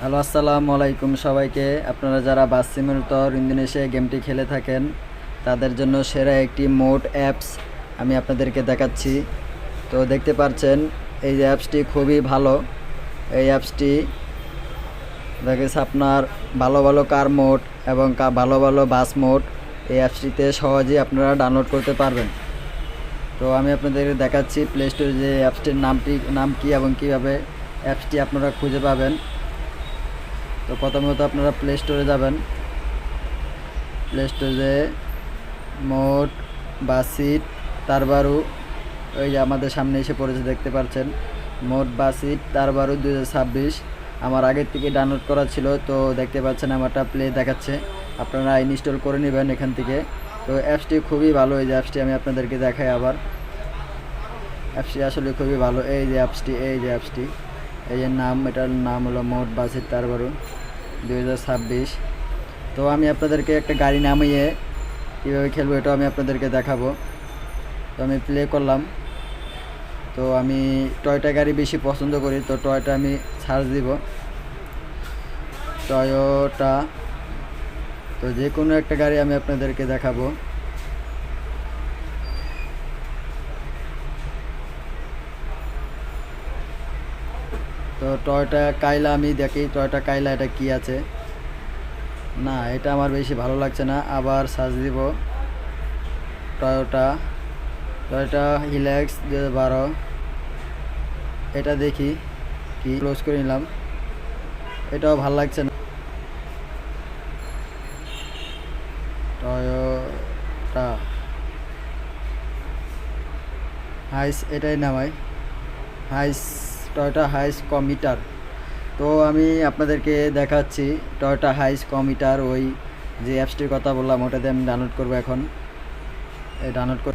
Hello, আসসালামু আলাইকুম সবাইকে। আপনারা যারা বাস সিমুলেটর ইন্দোনেশিয়া গেমটি খেলে থাকেন তাদের জন্য সেরা একটি মোড অ্যাপস আমি আপনাদেরকে দেখাচ্ছি। তো দেখতে পাচ্ছেন এই যে অ্যাপসটি খুবই ভালো। এই অ্যাপসটি দেখেছে আপনার ভালো ভালো কার মোড এবং ভালো ভালো বাস মোড এই অ্যাপসটিতে সহজেই আপনারা ডাউনলোড করতে পারবেন। তো আমি আপনাদেরকে দেখাচ্ছি প্লে স্টোরে যে অ্যাপসটির নাম কি এবং কীভাবে অ্যাপসটি আপনারা খুঁজে পাবেন। তো প্রথমত আপনারা প্লে স্টোরে যাবেন। প্লে স্টোরে মোড বাসিট তারবারু, ওই যে আমাদের সামনে এসে পড়েছে, দেখতে পাচ্ছেন মোড বাসিট তারবারু 2026 আমার আগের থেকে ডাউনলোড করা ছিল। তো দেখতে পাচ্ছেন আমারটা প্লে দেখাচ্ছে, আপনারা ইনস্টল করে নেবেন এখান থেকে। তো অ্যাপসটি খুবই ভালো। এই যে অ্যাপসটি আমি আপনাদেরকে দেখাই আবার। অ্যাপসটি আসলে খুবই ভালো। এই যে অ্যাপসটি এই যে এটার নাম হলো মোড বাসিট তারবারু 2026। তো আমি আপনাদেরকে একটা গাড়ি নামিয়ে কীভাবে খেলবো এটাও আমি আপনাদেরকে দেখাবো। তো আমি প্লে করলাম। তো আমি টয়োটা গাড়ি বেশি পছন্দ করি, তো টয়োটা আমি সার্চ দিব টয়োটা। তো যে কোনো একটা গাড়ি আমি আপনাদেরকে দেখাবো। তো টয়োটা কাইলা আমি দেখি, টয়োটা কাইলা এটা কি আছে। না, এটা আমার বেশি ভালো লাগছে না, আবার সার্চ দিব টয়োটা টয়োটা হিলেক্স 2012। এটা দেখি কি, ক্লোজ করে নিলাম। এটাও ভালো লাগছে না। টয়োটা হাইস এটাই নামাই, হাইস টয়োটা হাইস কমিটার। তো আমি আপনাদেরকে দেখাচ্ছি টয়োটা হাইস কমিটার, ওই যে অ্যাপসটির কথা বললাম ওটাতে আমি ডাউনলোড করবো এখন। এই ডাউনলোড কর,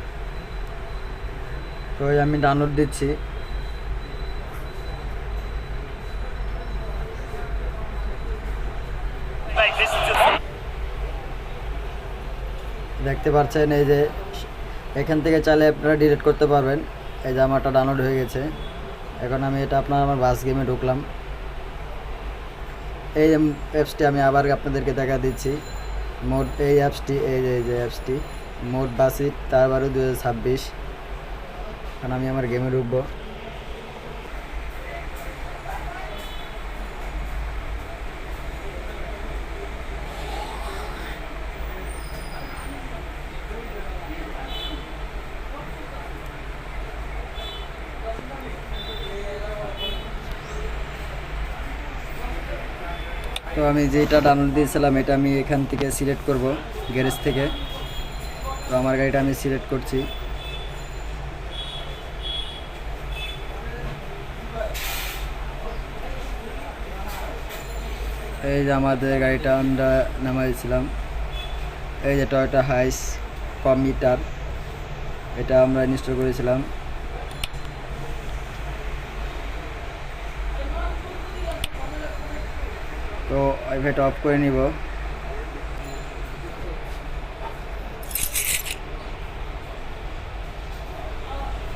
তো আমি ডাউনলোড দিচ্ছি। দেখতে পাচ্ছেন এই যে এখান থেকে চাইলে আপনারা ডিলিট করতে পারবেন। এই যে আমারটা ডাউনলোড হয়ে গেছে। এখন আমি এটা আমার বাস গেমে ঢুকলাম। এই অ্যাপসটি আমি আবার আপনাদেরকে দেখা দিচ্ছি। এই অ্যাপসটি এই যে অ্যাপসটি মোড বাসিট তারবারু 2026। এখন আমি আমার গেমে ঢুকবো। তো আমি যেটা ডাউনলোড দিয়েছিলাম এটা আমি এখান থেকে সিলেক্ট করব, গ্যারেজ থেকে। তো আমার গাড়িটা আমি সিলেক্ট করছি। এই যে আমাদের গাড়িটা আমরা নামাইছিলাম, এই যে টয়োটা হাইস কমিটার, এটা আমরা ইনস্টল করেছিলাম। তো এটা অফ করে নিব।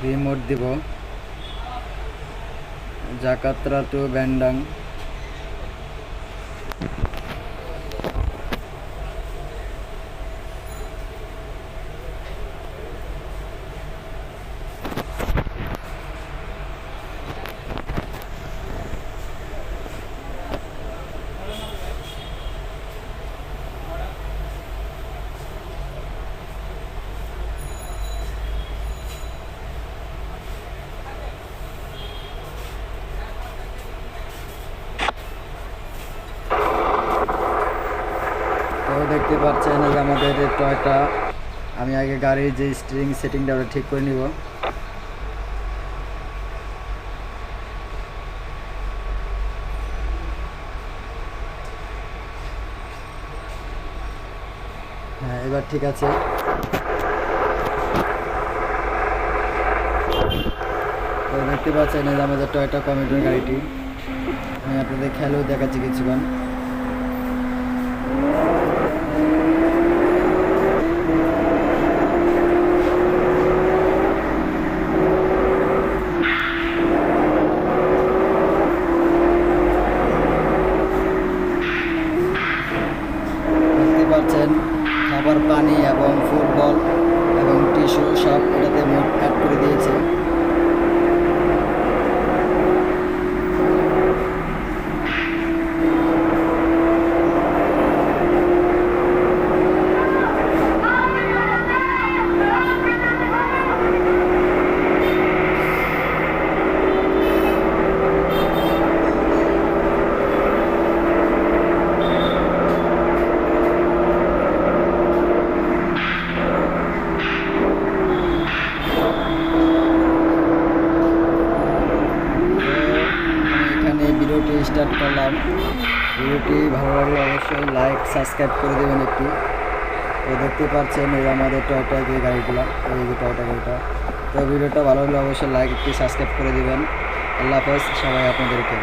রিমোট দিব জাকার্তা টু ব্যান্ডাং। তো দেখতে পাচ্ছেন এই আমাদের টয়টা। আমি আগে গাড়ির যে স্টিয়ারিং সেটিংটা ওটা ঠিক করে নিব। হ্যাঁ, এবার ঠিক আছে। তো দেখতে পাচ্ছেন এই আমাদের টয়োটা কমিটার গাড়িটি। আমি আপনাদের খেলেও দেখাচ্ছি কিছুক্ষণ। আবার পানি এবং ফুটবল এবং টিস্যু সব এটাতে মোট অ্যাড করে দিয়েছে। এখানে ভিডিওটি স্টার্ট করলাম। ভিডিওটি ভালো লাগলে অবশ্যই লাইক সাবস্ক্রাইব করে দেবেন একটি। তো দেখতে পাচ্ছেন এই আমাদের টয়টা যে গাড়িগুলো, এই যে টয়টা গাড়িটা। তো ভিডিওটা ভালো লাগলে অবশ্যই লাইক একটি সাবস্ক্রাইব করে দেবেন। আল্লাহ হাফেজ সবাই আপনাদেরকে।